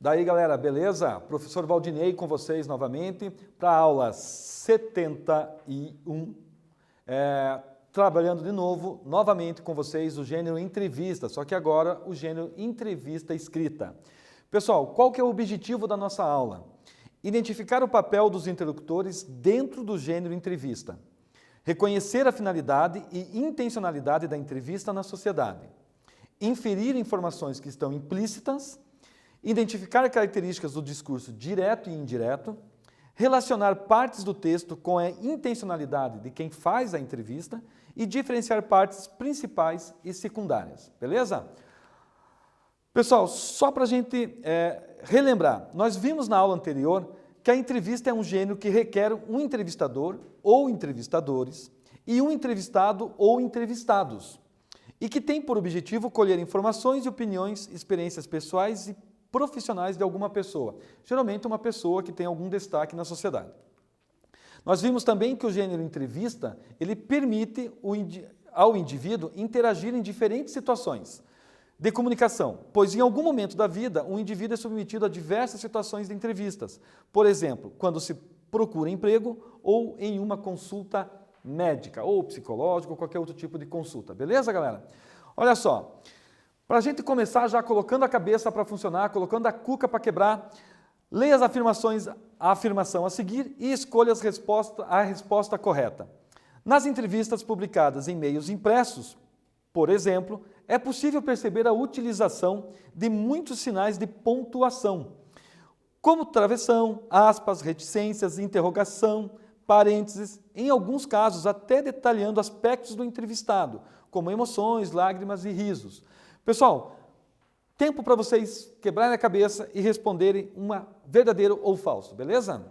Daí, galera, beleza? Professor Valdinei com vocês novamente para a aula 71, trabalhando de novo, novamente com vocês o gênero entrevista, só que agora o gênero entrevista escrita. Pessoal, qual que é o objetivo da nossa aula? Identificar o papel dos interlocutores dentro do gênero entrevista, reconhecer a finalidade e intencionalidade da entrevista na sociedade, inferir informações que estão implícitas, identificar características do discurso direto e indireto, relacionar partes do texto com a intencionalidade de quem faz a entrevista e diferenciar partes principais e secundárias, beleza? Pessoal, só para a gente relembrar, nós vimos na aula anterior que a entrevista é um gênero que requer um entrevistador ou entrevistadores e um entrevistado ou entrevistados, e que tem por objetivo colher informações e opiniões, experiências pessoais e profissionais de alguma pessoa, geralmente uma pessoa que tem algum destaque na sociedade. Nós vimos também que o gênero entrevista, ele permite ao indivíduo interagir em diferentes situações de comunicação, pois em algum momento da vida o indivíduo é submetido a diversas situações de entrevistas, por exemplo, quando se procura emprego ou em uma consulta médica ou psicológica ou qualquer outro tipo de consulta, beleza, galera? Olha só, para a gente começar já colocando a cabeça para funcionar, colocando a cuca para quebrar, leia as afirmações, a afirmação a seguir e escolha a resposta correta. Nas entrevistas publicadas em meios impressos, por exemplo, é possível perceber a utilização de muitos sinais de pontuação, como travessão, aspas, reticências, interrogação, parênteses, em alguns casos até detalhando aspectos do entrevistado, como emoções, lágrimas e risos. Pessoal, tempo para vocês quebrarem a cabeça e responderem uma verdadeiro ou falso, beleza?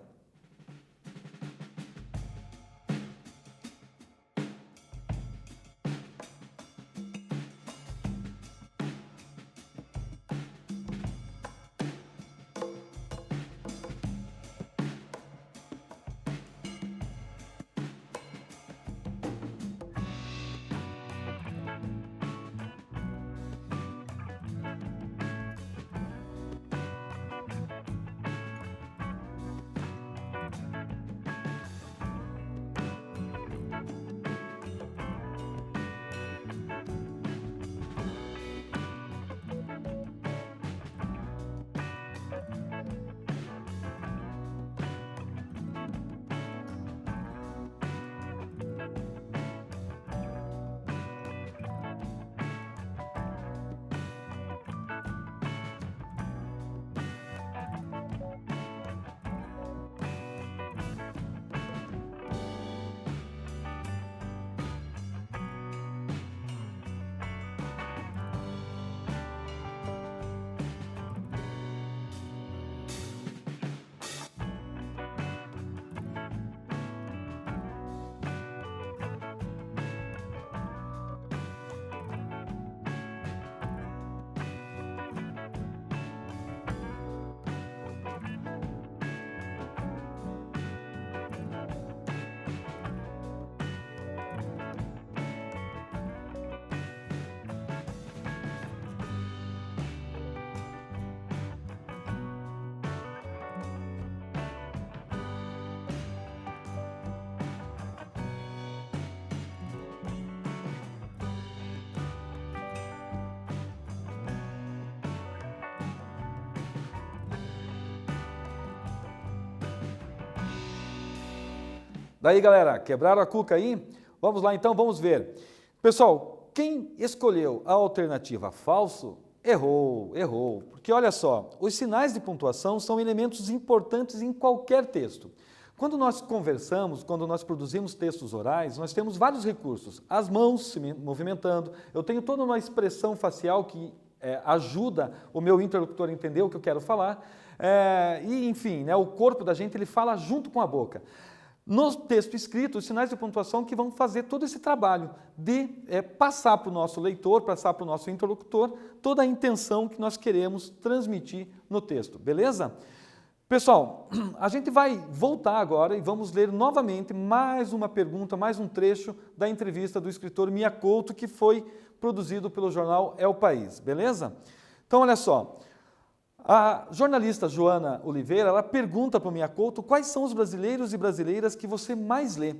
Daí, galera, quebraram a cuca aí? Vamos lá então, vamos ver. Pessoal, quem escolheu a alternativa falso, errou. Porque olha só, os sinais de pontuação são elementos importantes em qualquer texto. Quando nós conversamos, quando nós produzimos textos orais, nós temos vários recursos. As mãos se movimentando, eu tenho toda uma expressão facial que ajuda o meu interlocutor a entender o que eu quero falar. E, enfim, né, o corpo da gente ele fala junto com a boca. No texto escrito, os sinais de pontuação que vão fazer todo esse trabalho de passar para o nosso leitor, passar para o nosso interlocutor, toda a intenção que nós queremos transmitir no texto, beleza? Pessoal, a gente vai voltar agora e vamos ler novamente mais uma pergunta, mais um trecho da entrevista do escritor Mia Couto, que foi produzido pelo jornal É o País, beleza? Então, olha só, A jornalista Joana Oliveira, ela pergunta para o Miyakoto quais são os brasileiros e brasileiras que você mais lê.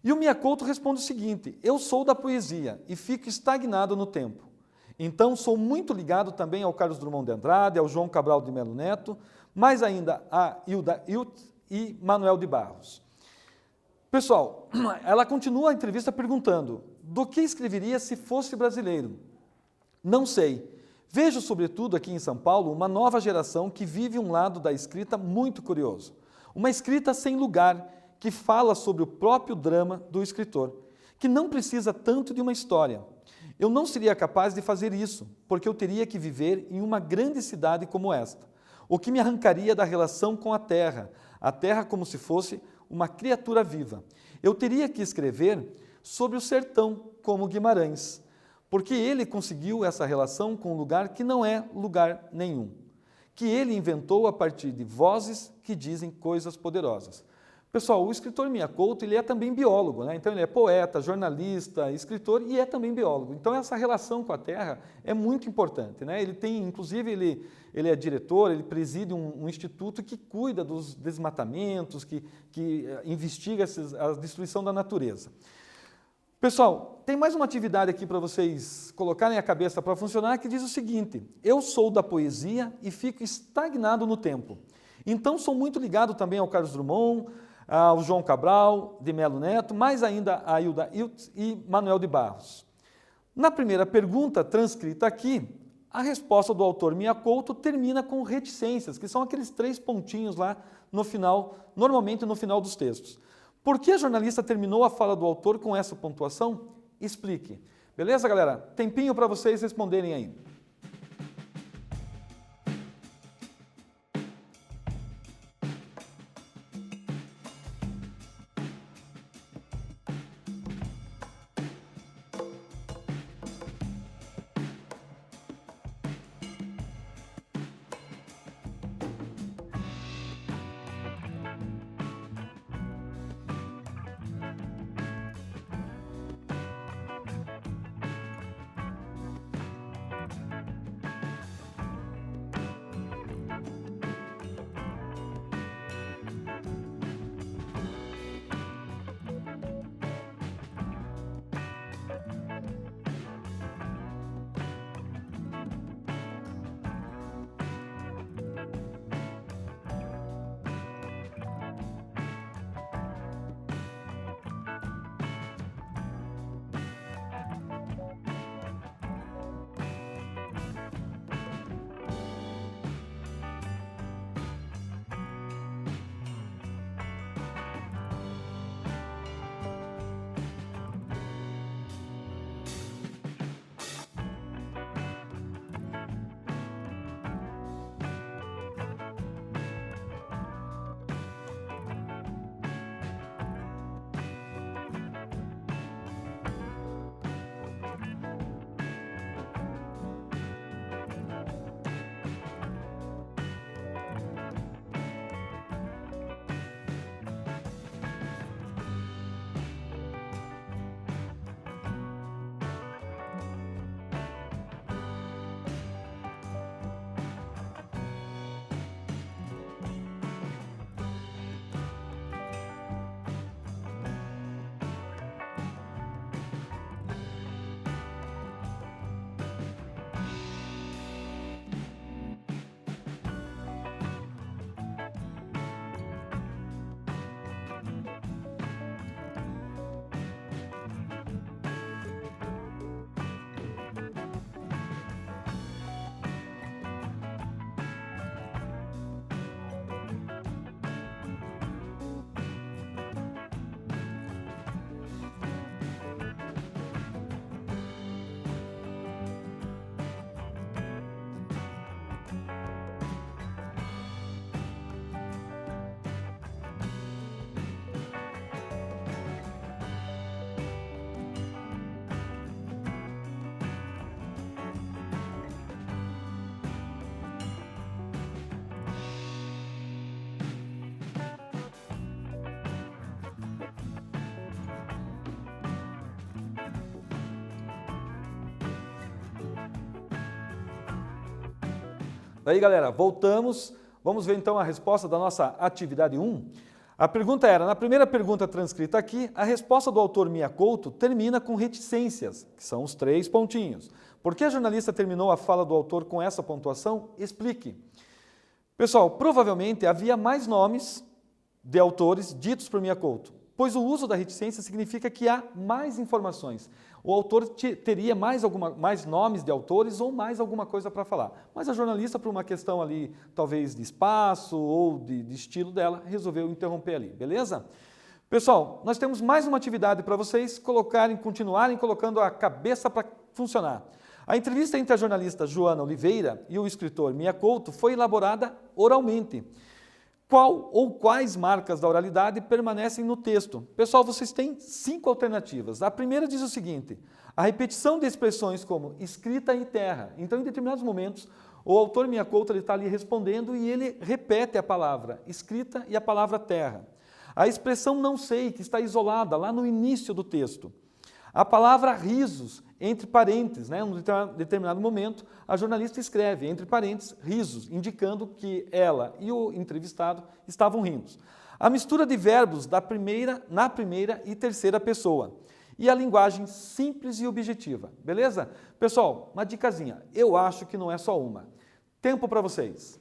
E o Miyakoto responde o seguinte: eu sou da poesia e fico estagnado no tempo. Então sou muito ligado também ao Carlos Drummond de Andrade, ao João Cabral de Melo Neto, mais ainda a Hilda Hilst e Manuel de Barros. Pessoal, ela continua a entrevista perguntando: do que escreveria se fosse brasileiro? Não sei. Vejo, sobretudo aqui em São Paulo, uma nova geração que vive um lado da escrita muito curioso. Uma escrita sem lugar, que fala sobre o próprio drama do escritor, que não precisa tanto de uma história. Eu não seria capaz de fazer isso, porque eu teria que viver em uma grande cidade como esta, o que me arrancaria da relação com a terra como se fosse uma criatura viva. Eu teria que escrever sobre o sertão, como Guimarães, porque ele conseguiu essa relação com um lugar que não é lugar nenhum, que ele inventou a partir de vozes que dizem coisas poderosas. Pessoal, o escritor Miyakoto, ele é também biólogo, né? Então ele é poeta, jornalista, escritor e é também biólogo. Então essa relação com a terra é muito importante, né? Ele tem, inclusive, ele é diretor, ele preside um instituto que cuida dos desmatamentos, que investiga a destruição da natureza. Pessoal, tem mais uma atividade aqui para vocês colocarem a cabeça para funcionar, que diz o seguinte: eu sou da poesia e fico estagnado no tempo. Então sou muito ligado também ao Carlos Drummond, ao João Cabral de Melo Neto, mais ainda a Hilda Hilst e Manuel de Barros. Na primeira pergunta, transcrita aqui, a resposta do autor Miyakoto termina com reticências, que são aqueles 3 pontinhos lá no final, normalmente no final dos textos. Por que a jornalista terminou a fala do autor com essa pontuação? Explique. Beleza, galera? Tempinho para vocês responderem aí. Daí, galera, voltamos. Vamos ver então a resposta da nossa atividade 1. A pergunta era, na primeira pergunta transcrita aqui, a resposta do autor Mia Couto termina com reticências, que são os 3 pontinhos. Por que a jornalista terminou a fala do autor com essa pontuação? Explique. Pessoal, provavelmente havia mais nomes de autores ditos por Mia Couto, pois o uso da reticência significa que há mais informações. O autor teria mais nomes de autores ou mais alguma coisa para falar. Mas a jornalista, por uma questão ali, talvez de espaço ou de estilo dela, resolveu interromper ali, beleza? Pessoal, nós temos mais uma atividade para vocês continuarem colocando a cabeça para funcionar. A entrevista entre a jornalista Joana Oliveira e o escritor Mia Couto foi elaborada oralmente. Qual ou quais marcas da oralidade permanecem no texto? Pessoal, vocês têm 5 alternativas. A primeira diz o seguinte: a repetição de expressões como escrita e terra. Então, em determinados momentos, o autor Mia Couto está ali respondendo e ele repete a palavra escrita e a palavra terra. A expressão não sei, que está isolada lá no início do texto. A palavra risos, entre parênteses, né? Em um determinado momento, a jornalista escreve, entre parênteses, risos, indicando que ela e o entrevistado estavam rindo. A mistura de verbos na primeira e terceira pessoa. E a linguagem simples e objetiva, beleza? Pessoal, uma dicasinha, eu acho que não é só uma. Tempo para vocês.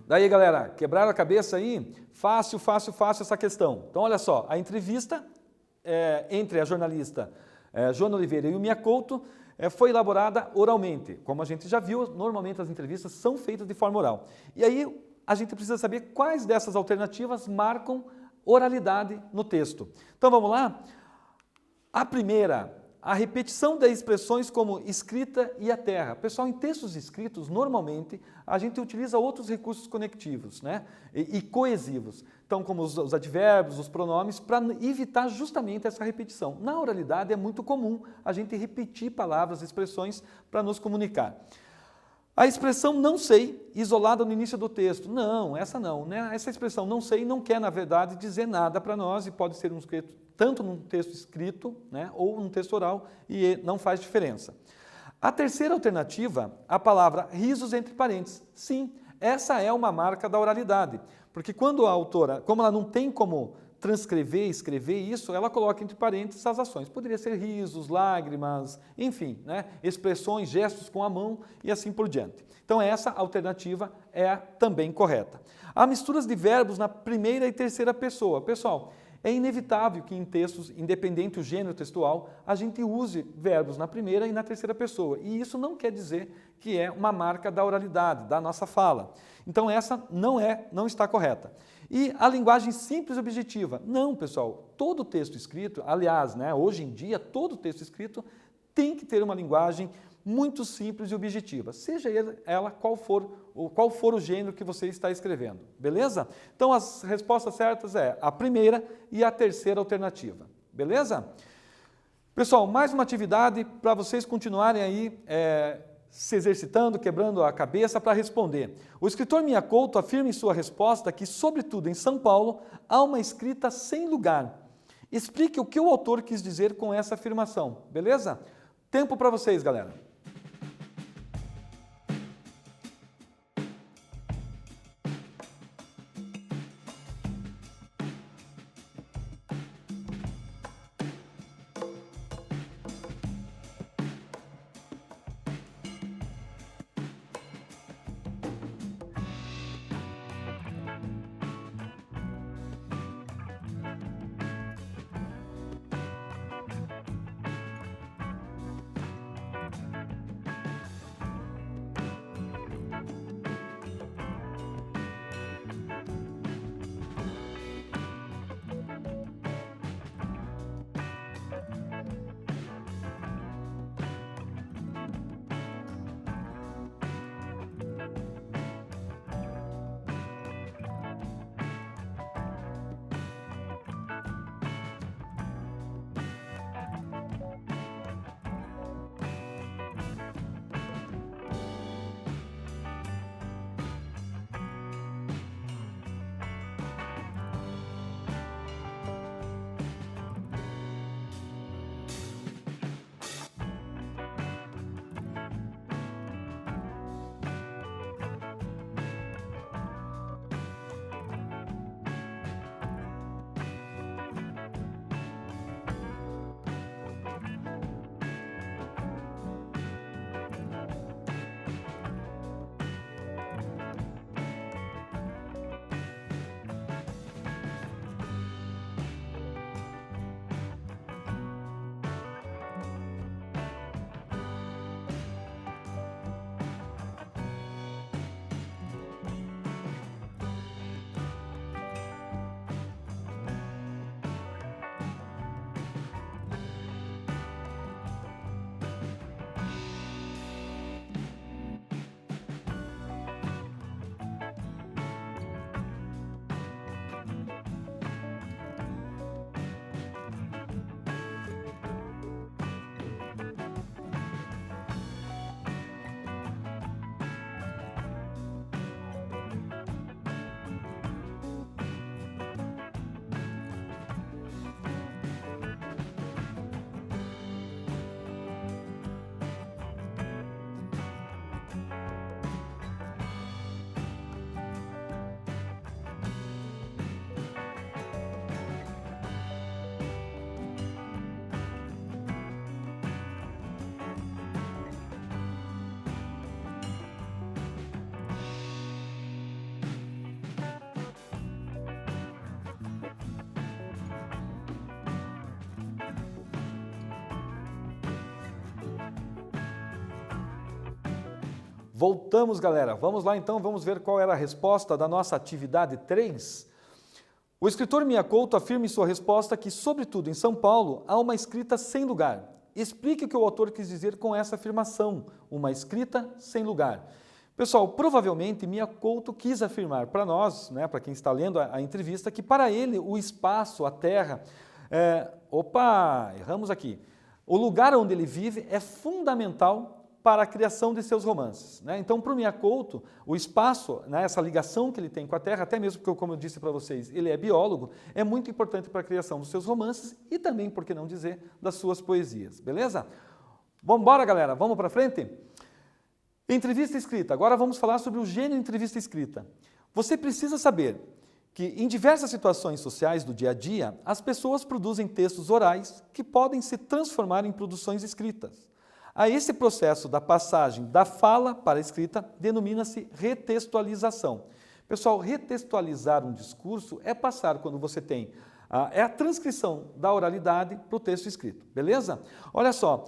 Daí, galera, quebraram a cabeça aí? Fácil essa questão. Então, olha só, a entrevista entre a jornalista Joana Oliveira e o Mia Couto foi elaborada oralmente. Como a gente já viu, normalmente as entrevistas são feitas de forma oral. E aí, a gente precisa saber quais dessas alternativas marcam oralidade no texto. Então, vamos lá? A A repetição das expressões como escrita e a terra. Pessoal, em textos escritos, normalmente, a gente utiliza outros recursos conectivos, né? E coesivos. Então, como os advérbios, os pronomes, para evitar justamente essa repetição. Na oralidade, é muito comum a gente repetir palavras, expressões para nos comunicar. A expressão não sei, isolada no início do texto. Não, essa não, né? Essa expressão não sei não quer, na verdade, dizer nada para nós e pode ser tanto num texto escrito, né, ou num texto oral, e não faz diferença. A terceira alternativa, a palavra risos entre parênteses. Sim, essa é uma marca da oralidade, porque quando a autora, como ela não tem como transcrever, escrever isso, ela coloca entre parênteses as ações. Poderia ser risos, lágrimas, enfim, né, expressões, gestos com a mão e assim por diante. Então essa alternativa é também correta. Há misturas de verbos na primeira e terceira pessoa. Pessoal, é inevitável que em textos, independente do gênero textual, a gente use verbos na primeira e na terceira pessoa. E isso não quer dizer que é uma marca da oralidade, da nossa fala. Então essa não está correta. E a linguagem simples e objetiva. Não, pessoal, todo texto escrito, aliás, né, hoje em dia, todo texto escrito tem que ter uma linguagem muito simples e objetiva, seja ela qual for o gênero que você está escrevendo, beleza? Então as respostas certas é a primeira e a terceira alternativa, beleza? Pessoal, mais uma atividade para vocês continuarem aí se exercitando, quebrando a cabeça para responder. O escritor Mia Couto afirma em sua resposta que, sobretudo em São Paulo, há uma escrita sem lugar. Explique o que o autor quis dizer com essa afirmação, beleza? Tempo para vocês, galera. Voltamos, galera. Vamos lá, então, vamos ver qual era a resposta da nossa atividade 3. O escritor Mia Couto afirma em sua resposta que, sobretudo em São Paulo, há uma escrita sem lugar. Explique o que o autor quis dizer com essa afirmação, uma escrita sem lugar. Pessoal, provavelmente Mia Couto quis afirmar para nós, né, para quem está lendo a entrevista, que para ele o espaço, a terra, erramos aqui. O lugar onde ele vive é fundamental para a criação de seus romances, né? Então, para o Mia Couto, o espaço, né, essa ligação que ele tem com a terra, até mesmo porque, como eu disse para vocês, ele é biólogo, é muito importante para a criação dos seus romances e também, por que não dizer, das suas poesias, beleza? Vamos embora, galera? Vamos para frente? Entrevista escrita. Agora vamos falar sobre o gênero entrevista escrita. Você precisa saber que, em diversas situações sociais do dia a dia, as pessoas produzem textos orais que podem se transformar em produções escritas. A esse processo da passagem da fala para a escrita denomina-se retextualização. Pessoal, retextualizar um discurso é passar quando você tem a transcrição da oralidade para o texto escrito, beleza? Olha só,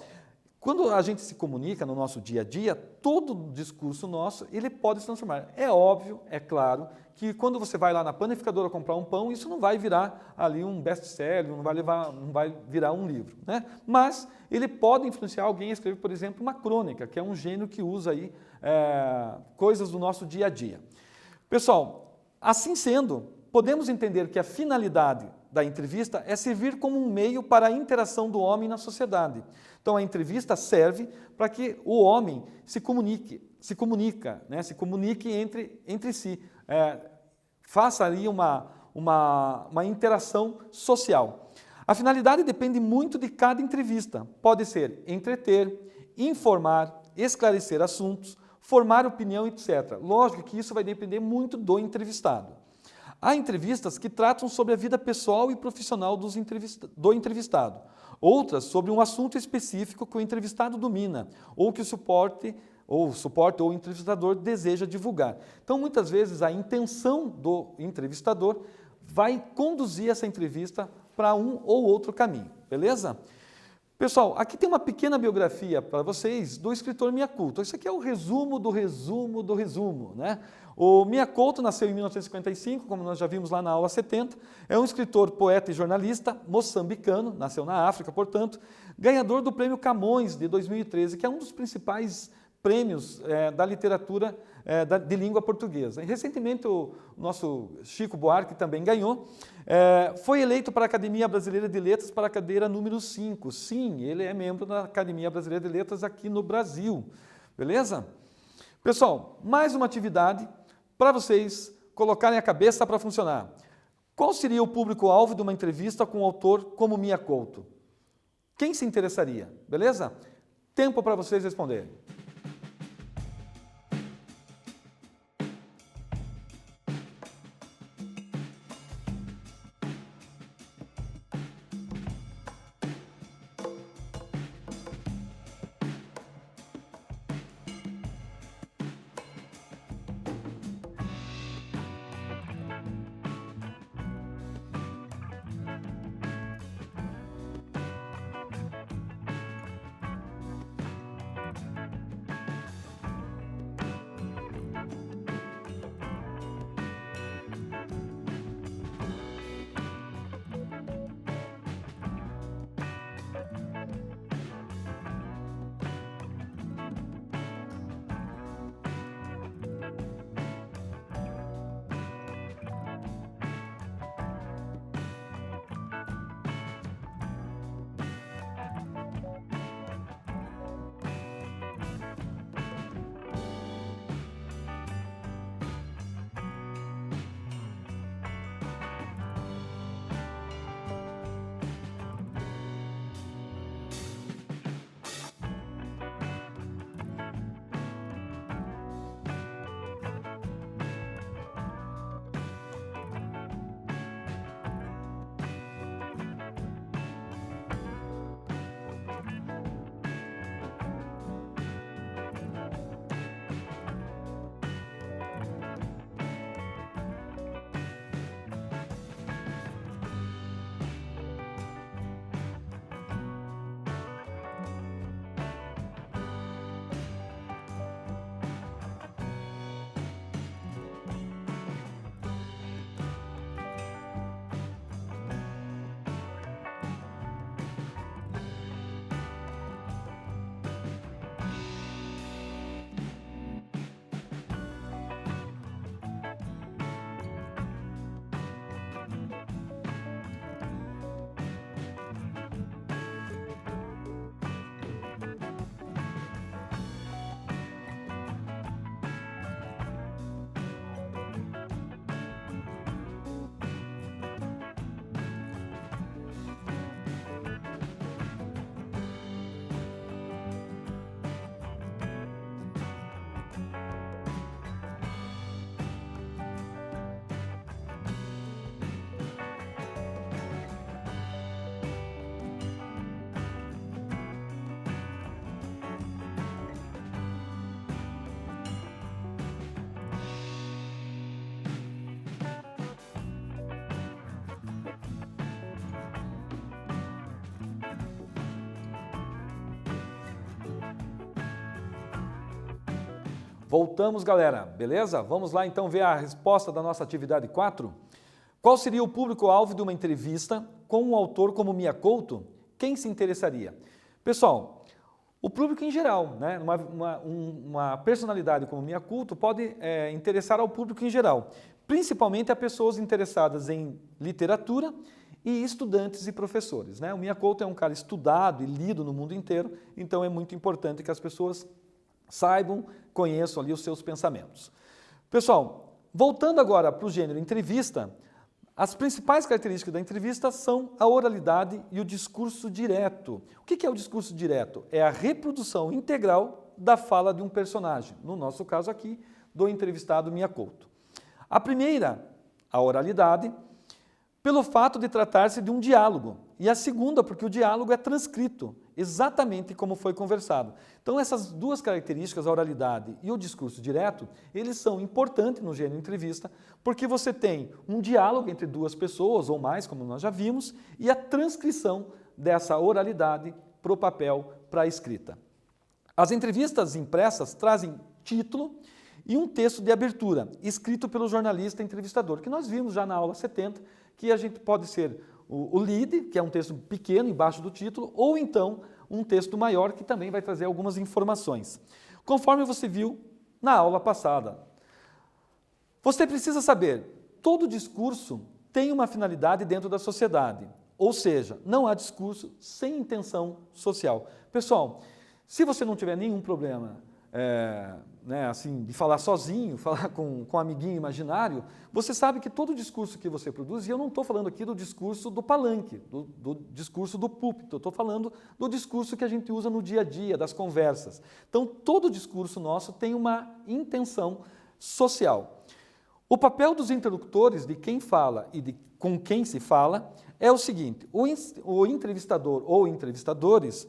quando a gente se comunica no nosso dia a dia, todo discurso nosso, ele pode se transformar. É óbvio, é claro, que quando você vai lá na panificadora comprar um pão, isso não vai virar ali um best-seller, não vai virar um livro, né? Mas ele pode influenciar alguém a escrever, por exemplo, uma crônica, que é um gênero que usa aí coisas do nosso dia a dia. Pessoal, assim sendo, podemos entender que a finalidade da entrevista é servir como um meio para a interação do homem na sociedade. Então, a entrevista serve para que o homem se comunique entre si, faça ali uma interação social. A finalidade depende muito de cada entrevista. Pode ser entreter, informar, esclarecer assuntos, formar opinião, etc. Lógico que isso vai depender muito do entrevistado. Há entrevistas que tratam sobre a vida pessoal e profissional do entrevistado. Outras sobre um assunto específico que o entrevistado domina, ou que o suporte ou o entrevistador deseja divulgar. Então, muitas vezes, a intenção do entrevistador vai conduzir essa entrevista para um ou outro caminho, beleza? Pessoal, aqui tem uma pequena biografia para vocês do escritor Mia Couto. Isso aqui é o resumo do resumo do resumo, né? O Mia Couto nasceu em 1955, como nós já vimos lá na aula 70. É um escritor, poeta e jornalista moçambicano, nasceu na África, portanto, ganhador do Prêmio Camões de 2013, que é um dos principais prêmios da literatura de língua portuguesa. E, recentemente, o nosso Chico Buarque também ganhou. Foi eleito para a Academia Brasileira de Letras para a cadeira número 5. Sim, ele é membro da Academia Brasileira de Letras aqui no Brasil. Beleza? Pessoal, mais uma atividade para vocês colocarem a cabeça para funcionar. Qual seria o público-alvo de uma entrevista com um autor como Mia Couto? Quem se interessaria? Beleza? Tempo para vocês responderem. Voltamos, galera, beleza? Vamos lá então ver a resposta da nossa atividade 4. Qual seria o público-alvo de uma entrevista com um autor como Mia Couto? Quem se interessaria? Pessoal, o público em geral, né? Uma personalidade como Mia Couto pode interessar ao público em geral, principalmente a pessoas interessadas em literatura e estudantes e professores, né? O Mia Couto é um cara estudado e lido no mundo inteiro, então é muito importante que as pessoas saibam, conheçam ali os seus pensamentos. Pessoal, voltando agora para o gênero entrevista, as principais características da entrevista são a oralidade e o discurso direto. O que é o discurso direto? É a reprodução integral da fala de um personagem, no nosso caso aqui, do entrevistado Mia Couto. A primeira, a oralidade, pelo fato de tratar-se de um diálogo. E a segunda, porque o diálogo é transcrito, exatamente como foi conversado. Então, essas duas características, a oralidade e o discurso direto, eles são importantes no gênero entrevista, porque você tem um diálogo entre duas pessoas ou mais, como nós já vimos, e a transcrição dessa oralidade para o papel, para a escrita. As entrevistas impressas trazem título e um texto de abertura, escrito pelo jornalista entrevistador, que nós vimos já na aula 70, que a gente pode ser o lead, que é um texto pequeno embaixo do título, ou então um texto maior que também vai trazer algumas informações. Conforme você viu na aula passada. Você precisa saber, todo discurso tem uma finalidade dentro da sociedade, ou seja, não há discurso sem intenção social. Pessoal, se você não tiver nenhum problema assim, de falar sozinho, falar com um amiguinho imaginário, você sabe que todo discurso que você produz, e eu não estou falando aqui do discurso do palanque, do discurso do púlpito, eu estou falando do discurso que a gente usa no dia a dia, das conversas. Então, todo discurso nosso tem uma intenção social. O papel dos interlocutores, de quem fala e com quem se fala, é o seguinte: o entrevistador ou entrevistadores,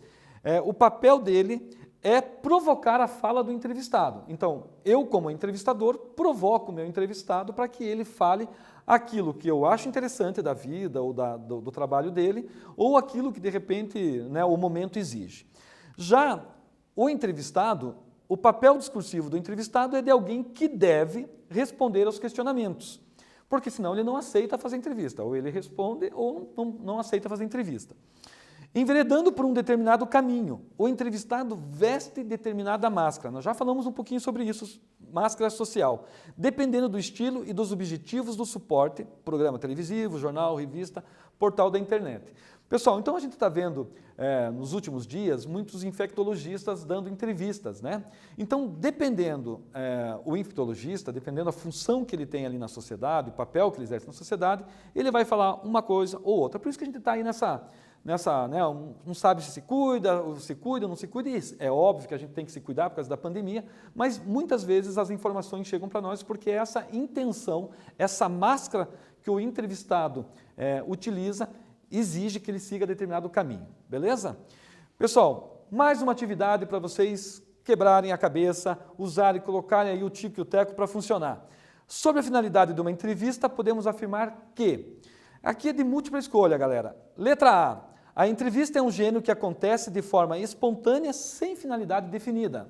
o papel dele é provocar a fala do entrevistado. Então, eu, como entrevistador, provoco o meu entrevistado para que ele fale aquilo que eu acho interessante da vida ou do trabalho dele, ou aquilo que, de repente, o momento exige. Já o entrevistado, o papel discursivo do entrevistado é de alguém que deve responder aos questionamentos, porque senão ele não aceita fazer entrevista, ou ele responde ou não aceita fazer entrevista. Enveredando por um determinado caminho, o entrevistado veste determinada máscara. Nós já falamos um pouquinho sobre isso, máscara social. Dependendo do estilo e dos objetivos do suporte, programa televisivo, jornal, revista, portal da internet. Pessoal, então a gente está vendo nos últimos dias muitos infectologistas dando entrevistas, né? Então, dependendo o infectologista, dependendo da função que ele tem ali na sociedade, o papel que ele exerce na sociedade, ele vai falar uma coisa ou outra. Por isso que a gente está aí não sabe se cuida, ou não se cuida, e é óbvio que a gente tem que se cuidar por causa da pandemia, mas muitas vezes as informações chegam para nós porque essa intenção, essa máscara que o entrevistado utiliza, exige que ele siga determinado caminho, beleza? Pessoal, mais uma atividade para vocês quebrarem a cabeça, usarem e colocarem aí o tico e o teco para funcionar. Sobre a finalidade de uma entrevista, podemos afirmar que, aqui é de múltipla escolha, galera. Letra A. A entrevista é um gênero que acontece de forma espontânea, sem finalidade definida.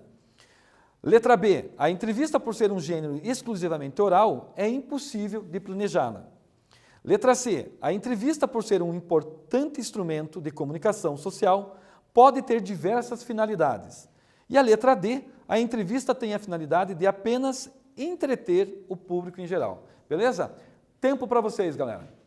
Letra B. A entrevista, por ser um gênero exclusivamente oral, é impossível de planejá-la. Letra C. A entrevista, por ser um importante instrumento de comunicação social, pode ter diversas finalidades. E a letra D. A entrevista tem a finalidade de apenas entreter o público em geral. Beleza? Tempo para vocês, galera.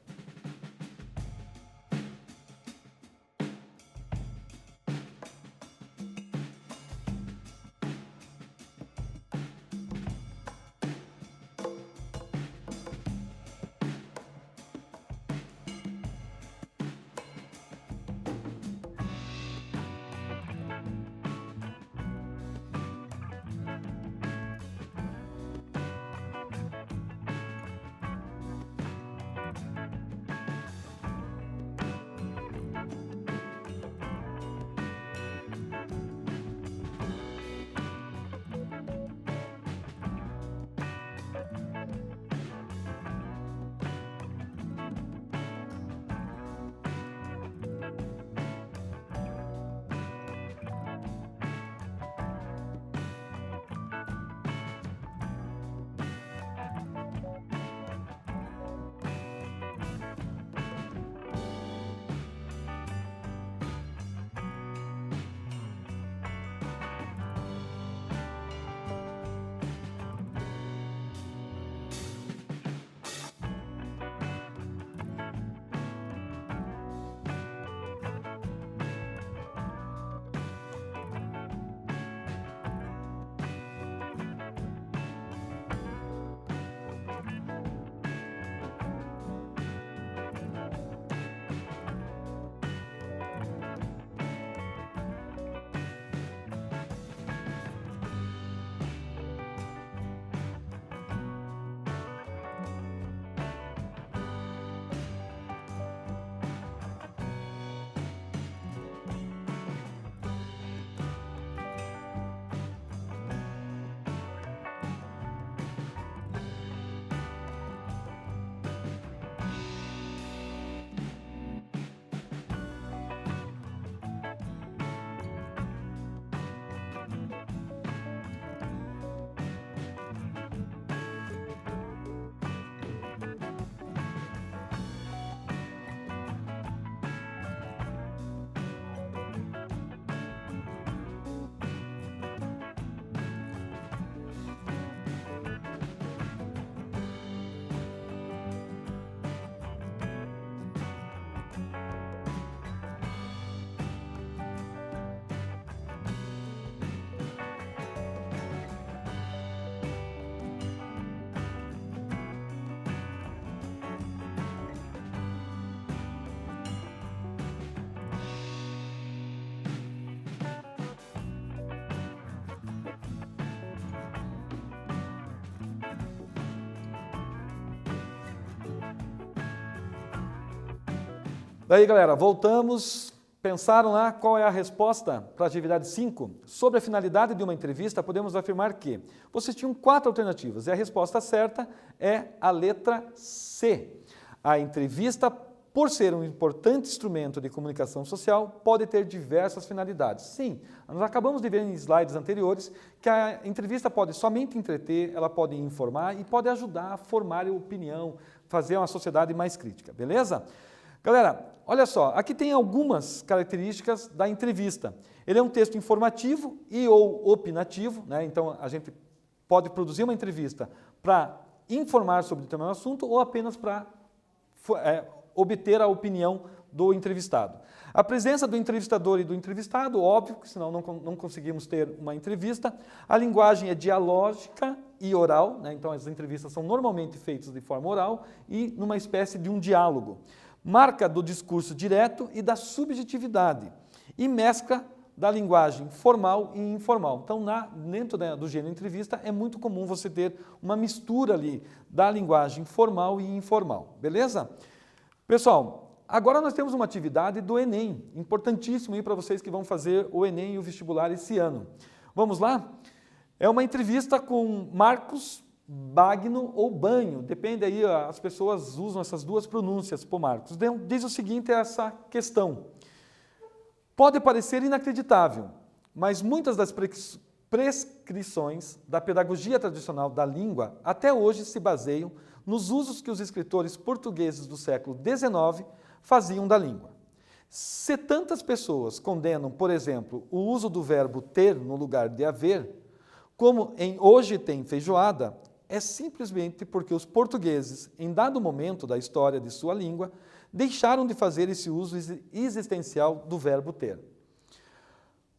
Daí, galera, voltamos. Pensaram lá qual é a resposta para a atividade 5? Sobre a finalidade de uma entrevista, podemos afirmar que vocês tinham 4 alternativas e a resposta certa é a letra C. A entrevista, por ser um importante instrumento de comunicação social, pode ter diversas finalidades. Sim, nós acabamos de ver em slides anteriores que a entrevista pode somente entreter, ela pode informar e pode ajudar a formar opinião, fazer uma sociedade mais crítica, beleza? Galera, olha só, aqui tem algumas características da entrevista. Ele é um texto informativo e ou opinativo, né? Então a gente pode produzir uma entrevista para informar sobre determinado assunto ou apenas para obter a opinião do entrevistado. A presença do entrevistador e do entrevistado, óbvio, que senão não conseguimos ter uma entrevista. A linguagem é dialógica e oral, né? Então as entrevistas são normalmente feitas de forma oral e numa espécie de um diálogo. Marca do discurso direto e da subjetividade, e mescla da linguagem formal e informal. Então, dentro do gênero entrevista, é muito comum você ter uma mistura ali da linguagem formal e informal, beleza? Pessoal, agora nós temos uma atividade do Enem, importantíssimo aí para vocês que vão fazer o Enem e o vestibular esse ano. Vamos lá? É uma entrevista com Marcos Bagno ou Banho, depende aí, as pessoas usam essas duas pronúncias por Marcos. Diz o seguinte, essa questão. Pode parecer inacreditável, mas muitas das prescrições da pedagogia tradicional da língua até hoje se baseiam nos usos que os escritores portugueses do século XIX faziam da língua. Se tantas pessoas condenam, por exemplo, o uso do verbo ter no lugar de haver, como em hoje tem feijoada, é simplesmente porque os portugueses, em dado momento da história de sua língua, deixaram de fazer esse uso existencial do verbo ter.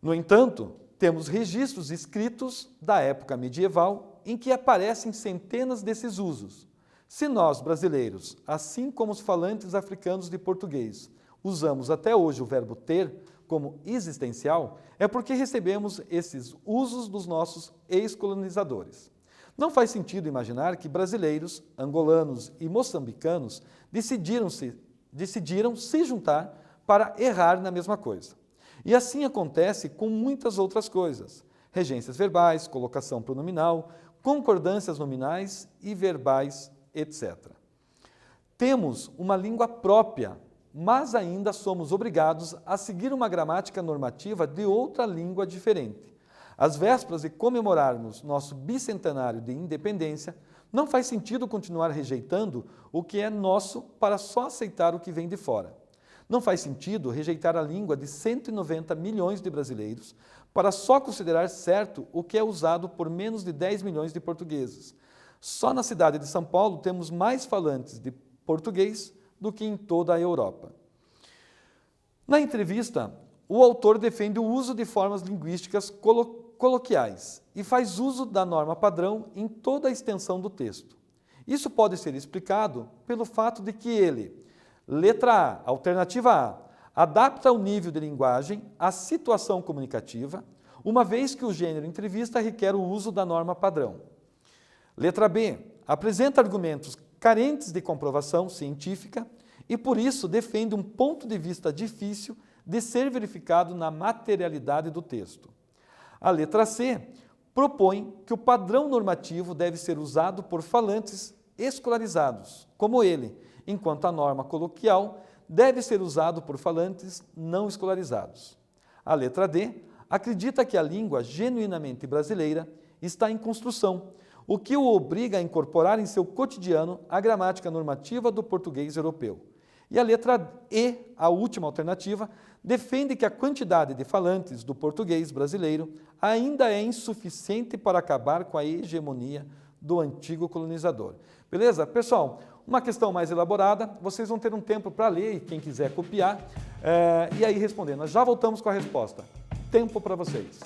No entanto, temos registros escritos da época medieval em que aparecem centenas desses usos. Se nós, brasileiros, assim como os falantes africanos de português, usamos até hoje o verbo ter como existencial, é porque recebemos esses usos dos nossos ex-colonizadores. Não faz sentido imaginar que brasileiros, angolanos e moçambicanos decidiram se juntar para errar na mesma coisa. E assim acontece com muitas outras coisas. Regências verbais, colocação pronominal, concordâncias nominais e verbais, etc. Temos uma língua própria, mas ainda somos obrigados a seguir uma gramática normativa de outra língua diferente. Às vésperas de comemorarmos nosso bicentenário de independência, não faz sentido continuar rejeitando o que é nosso para só aceitar o que vem de fora. Não faz sentido rejeitar a língua de 190 milhões de brasileiros para só considerar certo o que é usado por menos de 10 milhões de portugueses. Só na cidade de São Paulo temos mais falantes de português do que em toda a Europa. Na entrevista, o autor defende o uso de formas linguísticas coloquiais e faz uso da norma padrão em toda a extensão do texto. Isso pode ser explicado pelo fato de que ele, letra A, alternativa A, adapta o nível de linguagem à situação comunicativa, uma vez que o gênero entrevista requer o uso da norma padrão. Letra B, apresenta argumentos carentes de comprovação científica e, por isso, defende um ponto de vista difícil de ser verificado na materialidade do texto. A letra C propõe que o padrão normativo deve ser usado por falantes escolarizados, como ele, enquanto a norma coloquial deve ser usado por falantes não escolarizados. A letra D acredita que a língua genuinamente brasileira está em construção, o que o obriga a incorporar em seu cotidiano a gramática normativa do português europeu. E a letra E, a última alternativa, defende que a quantidade de falantes do português brasileiro ainda é insuficiente para acabar com a hegemonia do antigo colonizador. Beleza? Pessoal, uma questão mais elaborada, vocês vão ter um tempo para ler e quem quiser copiar, e aí responder. Nós já voltamos com a resposta. Tempo para vocês.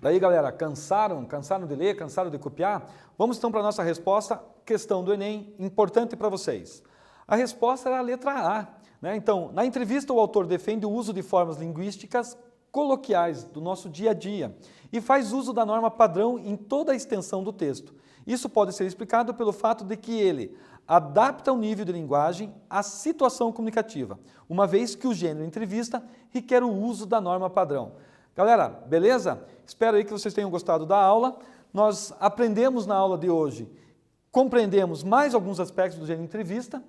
Daí, galera, cansaram de ler, cansaram de copiar? Vamos então para a nossa resposta, questão do Enem, importante para vocês. A resposta era a letra A, né? Então, na entrevista, o autor defende o uso de formas linguísticas coloquiais do nosso dia a dia e faz uso da norma padrão em toda a extensão do texto. Isso pode ser explicado pelo fato de que ele adapta o nível de linguagem à situação comunicativa, uma vez que o gênero entrevista requer o uso da norma padrão. Galera, beleza? Espero aí que vocês tenham gostado da aula. Nós aprendemos na aula de hoje, compreendemos mais alguns aspectos do gênero entrevista,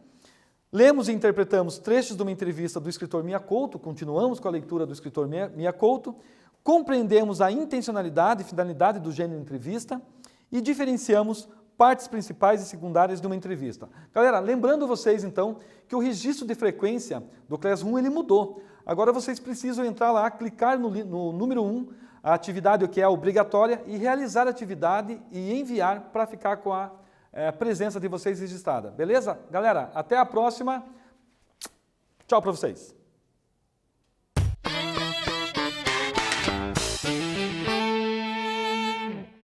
lemos e interpretamos trechos de uma entrevista do escritor Mia Couto, continuamos com a leitura do escritor Mia Couto, compreendemos a intencionalidade e finalidade do gênero entrevista e diferenciamos partes principais e secundárias de uma entrevista. Galera, lembrando vocês então que o registro de frequência do Classroom ele mudou. Agora vocês precisam entrar lá, clicar no número 1, a atividade que é obrigatória, e realizar a atividade e enviar para ficar com a presença de vocês registrada. Beleza? Galera, até a próxima. Tchau para vocês.